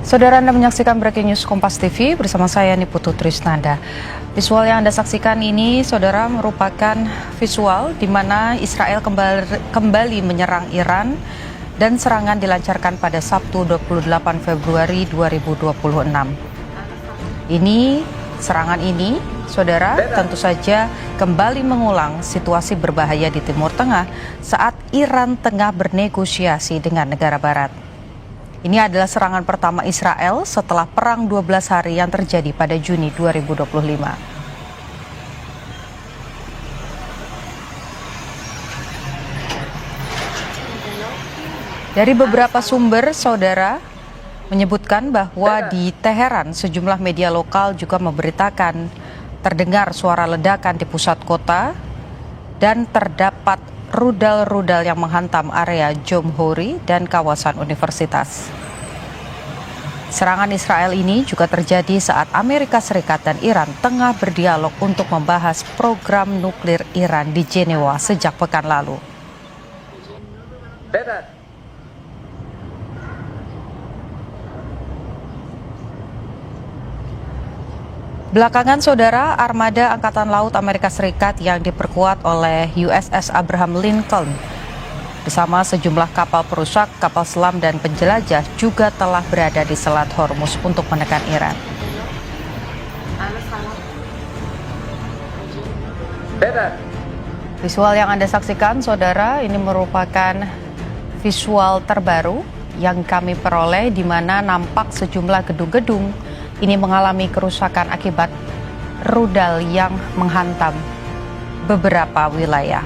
Saudara, Anda menyaksikan Breaking News Kompas TV bersama saya Niputu Trisnanda. Visual yang Anda saksikan ini, saudara, merupakan visual di mana Israel kembali menyerang Iran dan serangan dilancarkan pada Sabtu 28 Februari 2026. Serangan ini, saudara, tentu saja kembali mengulang situasi berbahaya di Timur Tengah saat Iran tengah bernegosiasi dengan negara Barat. Ini adalah serangan pertama Israel setelah perang 12 hari yang terjadi pada Juni 2025. Dari beberapa sumber, saudara, menyebutkan bahwa di Teheran sejumlah media lokal juga memberitakan terdengar suara ledakan di pusat kota dan terdapat rudal-rudal yang menghantam area Jomhuri dan kawasan universitas. Serangan Israel ini juga terjadi saat Amerika Serikat dan Iran tengah berdialog untuk membahas program nuklir Iran di Jenewa sejak pekan lalu. Belakangan, saudara, armada Angkatan Laut Amerika Serikat yang diperkuat oleh USS Abraham Lincoln bersama sejumlah kapal perusak, kapal selam, dan penjelajah juga telah berada di Selat Hormuz untuk menekan Iran. Visual yang Anda saksikan, saudara, ini merupakan visual terbaru yang kami peroleh di mana nampak sejumlah gedung-gedung ini mengalami kerusakan akibat rudal yang menghantam beberapa wilayah.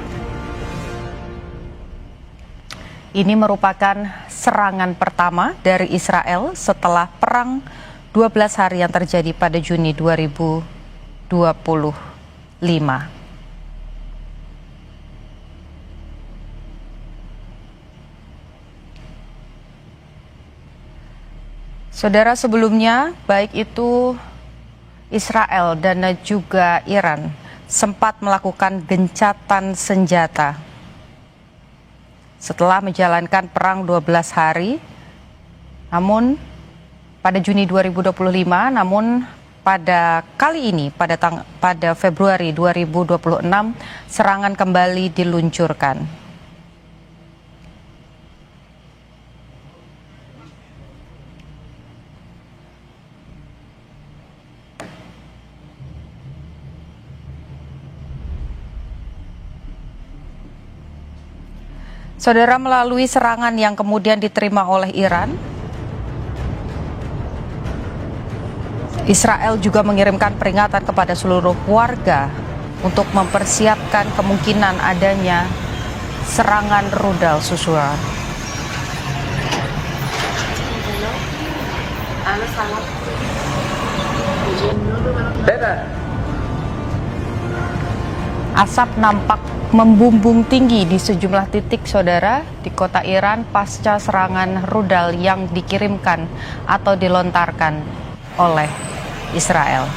Ini merupakan serangan pertama dari Israel setelah perang 12 hari yang terjadi pada Juni 2025. Saudara, sebelumnya baik itu Israel dan juga Iran sempat melakukan gencatan senjata setelah menjalankan perang 12 hari. Namun pada Juni 2025, namun pada kali ini pada Februari 2026 serangan kembali diluncurkan. Saudara, melalui serangan yang kemudian diterima oleh Iran, Israel juga mengirimkan peringatan kepada seluruh warga untuk mempersiapkan kemungkinan adanya serangan rudal susulan. Asap nampak membumbung tinggi di sejumlah titik, saudara, di kota Iran pasca serangan rudal yang dikirimkan atau dilontarkan oleh Israel.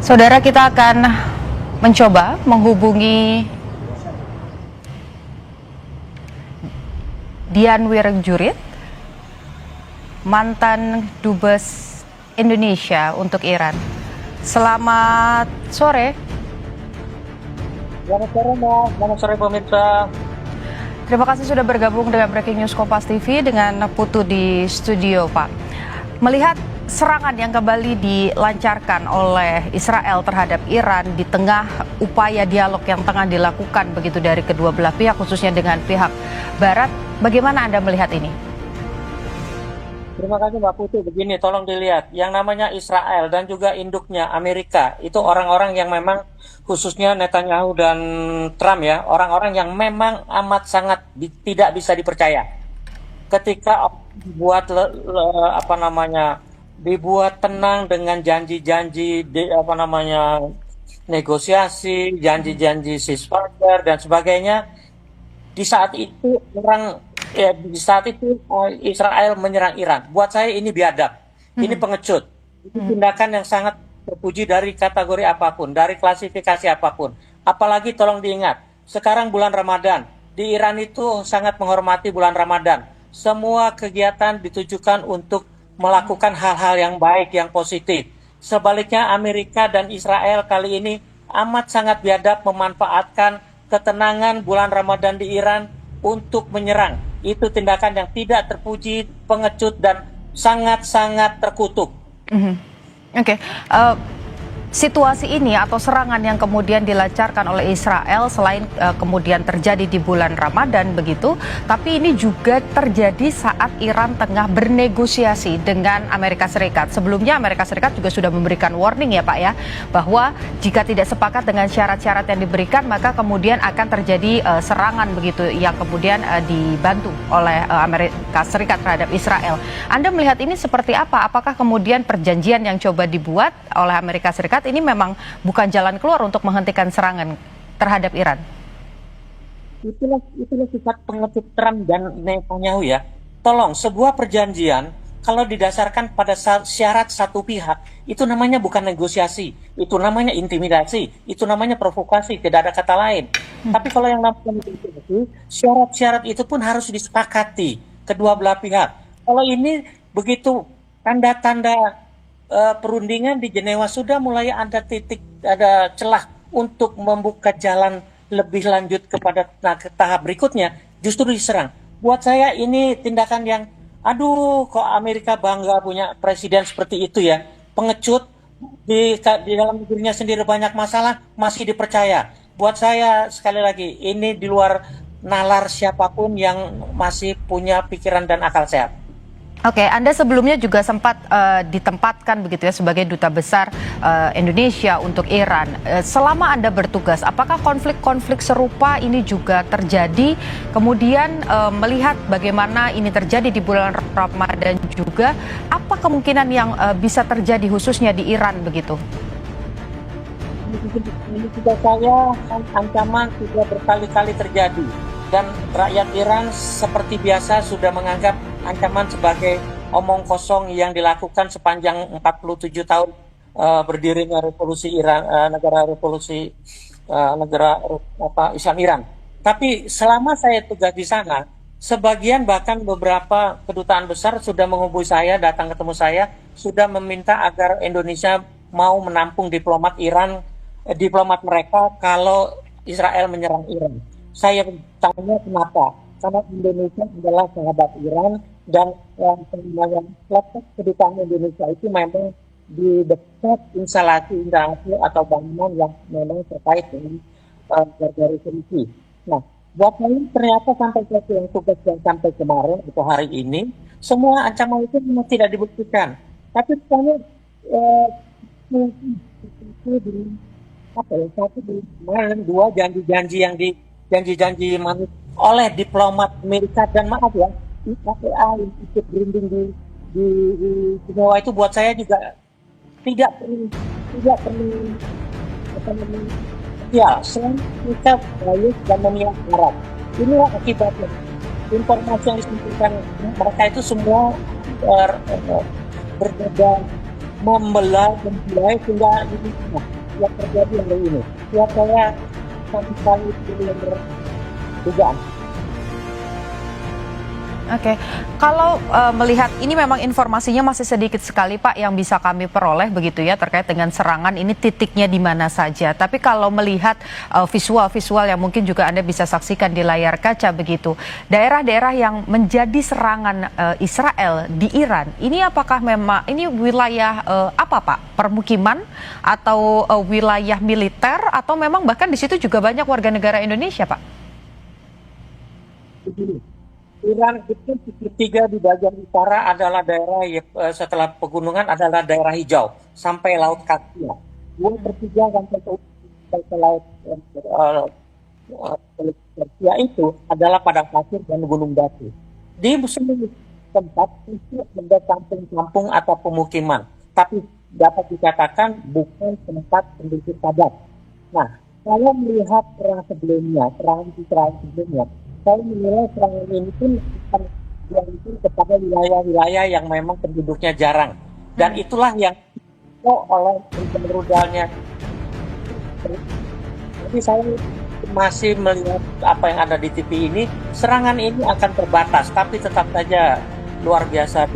Saudara, kita akan mencoba menghubungi Dian Wirengjurit, mantan Dubes Indonesia untuk Iran. Selamat sore. Selamat sore, Mbak. Selamat sore, pemirsa. Terima kasih sudah bergabung dengan Breaking News Kompas TV dengan Putu di studio, Pak. Melihat serangan yang kembali dilancarkan oleh Israel terhadap Iran di tengah upaya dialog yang tengah dilakukan begitu dari kedua belah pihak, khususnya dengan pihak Barat, bagaimana Anda melihat ini? Terima kasih Mbak Putri. Begini, tolong dilihat. Yang namanya Israel dan juga induknya Amerika, itu orang-orang yang memang khususnya Netanyahu dan Trump ya, orang-orang yang memang amat sangat tidak bisa dipercaya. Ketika dibuat apa namanya, dibuat tenang dengan janji-janji apa namanya negosiasi, janji-janji ceasefire dan sebagainya, di saat itu di saat itu Israel menyerang Iran. Buat saya ini biadab, ini pengecut, ini tindakan yang sangat terpuji dari kategori apapun, dari klasifikasi apapun. Apalagi tolong diingat, sekarang bulan Ramadan, di Iran itu sangat menghormati bulan Ramadan. Semua kegiatan ditujukan untuk melakukan hal-hal yang baik, yang positif. Sebaliknya Amerika dan Israel kali ini amat sangat biadab memanfaatkan ketenangan bulan Ramadan di Iran untuk menyerang. Itu tindakan yang tidak terpuji, pengecut, dan sangat-sangat terkutuk. Oke. Situasi ini atau serangan yang kemudian dilancarkan oleh Israel selain kemudian terjadi di bulan Ramadan begitu, tapi ini juga terjadi saat Iran tengah bernegosiasi dengan Amerika Serikat. Sebelumnya Amerika Serikat juga sudah memberikan warning ya Pak ya, bahwa jika tidak sepakat dengan syarat-syarat yang diberikan maka kemudian akan terjadi serangan begitu yang kemudian dibantu oleh Amerika Serikat terhadap Israel. Anda melihat ini seperti apa? Apakah kemudian perjanjian yang coba dibuat oleh Amerika Serikat ini memang bukan jalan keluar untuk menghentikan serangan terhadap Iran? Itulah sifat pengecut Trump dan Netanyahu ya. Tolong, sebuah perjanjian kalau didasarkan pada syarat satu pihak, itu namanya bukan negosiasi, itu namanya intimidasi, itu namanya provokasi, tidak ada kata lain. Tapi kalau yang namanya negosiasi, syarat-syarat itu pun harus disepakati kedua belah pihak. Kalau ini begitu tanda-tanda perundingan di Jenewa sudah mulai ada celah untuk membuka jalan lebih lanjut kepada tahap berikutnya, justru diserang. Buat saya ini tindakan yang, kok Amerika bangga punya presiden seperti itu ya, pengecut, di dalam negerinya sendiri banyak masalah, masih dipercaya. Buat saya sekali lagi, ini di luar nalar siapapun yang masih punya pikiran dan akal sehat. Oke, Anda sebelumnya juga sempat ditempatkan begitu ya sebagai duta besar Indonesia untuk Iran. Selama Anda bertugas, apakah konflik-konflik serupa ini juga terjadi? Kemudian melihat bagaimana ini terjadi di bulan Ramadan juga, apa kemungkinan yang bisa terjadi khususnya di Iran begitu? Ini juga saya ancaman sudah berkali-kali terjadi. Dan rakyat Iran seperti biasa sudah menganggap ancaman sebagai omong kosong yang dilakukan sepanjang 47 tahun berdirinya revolusi Iran, negara Islam Iran. Tapi selama saya tugas di sana, sebagian bahkan beberapa kedutaan besar sudah menghubungi saya, datang ketemu saya, sudah meminta agar Indonesia mau menampung diplomat mereka kalau Israel menyerang Iran. Saya tanya kenapa? Karena Indonesia adalah sahabat Iran dan letak kedutaan Indonesia itu memang di dekat instalasi atau bangunan yang memang terkait dengan resolusi. Nah, buat saya ternyata sampai yang tugas yang sampai kemarin atau hari ini, semua ancaman itu memang tidak dibuktikan. Tapi sebenarnya kemarin dua janji manis oleh diplomat Amerika dan maaf ya, IAEA yang ikut berunding di Jenewa itu buat saya juga tidak perlu ya selain kita baik dan memihak Arab. Inilah akibatnya. Informasi yang disampaikan mereka itu semua berbeda, membelah sehingga ini yang terjadi hari ini. Ya saya sama sekali tidak berdugaan. Oke, kalau melihat ini memang informasinya masih sedikit sekali Pak yang bisa kami peroleh begitu ya terkait dengan serangan ini titiknya di mana saja. Tapi kalau melihat visual-visual yang mungkin juga Anda bisa saksikan di layar kaca begitu, daerah-daerah yang menjadi serangan Israel di Iran, ini apakah memang ini wilayah apa Pak? Permukiman atau wilayah militer atau memang bahkan di situ juga banyak warga negara Indonesia Pak? Iran itu segitiga di bagian utara adalah daerah setelah pegunungan adalah daerah hijau sampai Laut Kaspia. 2/3 sampai ke Laut Kaspia itu adalah padang pasir dan gunung batu. Di seluruh tempat itu ada kampung-kampung atau pemukiman, tapi dapat dikatakan bukan tempat penduduk padat. Nah, saya melihat serangan Israel sebelumnya, saya menilai serangan ini pun akan dilakukan kepada wilayah-wilayah yang memang penduduknya jarang. Dan itulah yang oleh rudalnya. Tapi saya masih melihat apa yang ada di TV ini, serangan ini akan terbatas, tapi tetap saja luar biasa.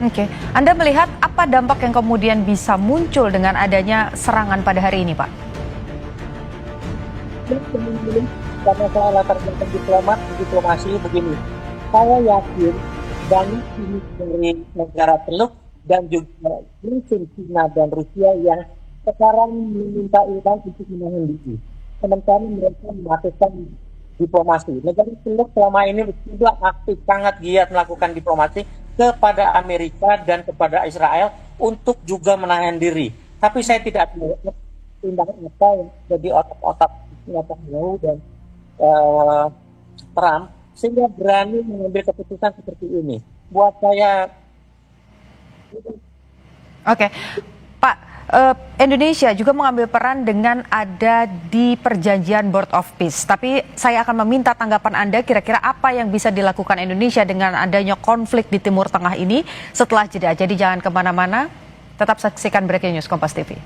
Oke, Anda melihat apa dampak yang kemudian bisa muncul dengan adanya serangan pada hari ini, Pak? Karena saya latar belakang diplomasi begini, saya yakin banyak dari negara Teluk dan juga China dan Rusia yang sekarang meminta Iran untuk menahan diri. Sementara mereka melakukan diplomasi. Negara Teluk selama ini sudah aktif, sangat giat melakukan diplomasi kepada Amerika dan kepada Israel untuk juga menahan diri. Tapi saya tidak melihat tindakan apa yang jadi otak-otak Netanyahu dan Trump sehingga berani mengambil keputusan seperti ini. Buat saya. Oke, Pak, Indonesia juga mengambil peran dengan ada di perjanjian Board of Peace. Tapi saya akan meminta tanggapan Anda kira-kira apa yang bisa dilakukan Indonesia dengan adanya konflik di Timur Tengah ini setelah jeda. Jadi jangan kemana-mana, tetap saksikan Breaking News Kompas TV.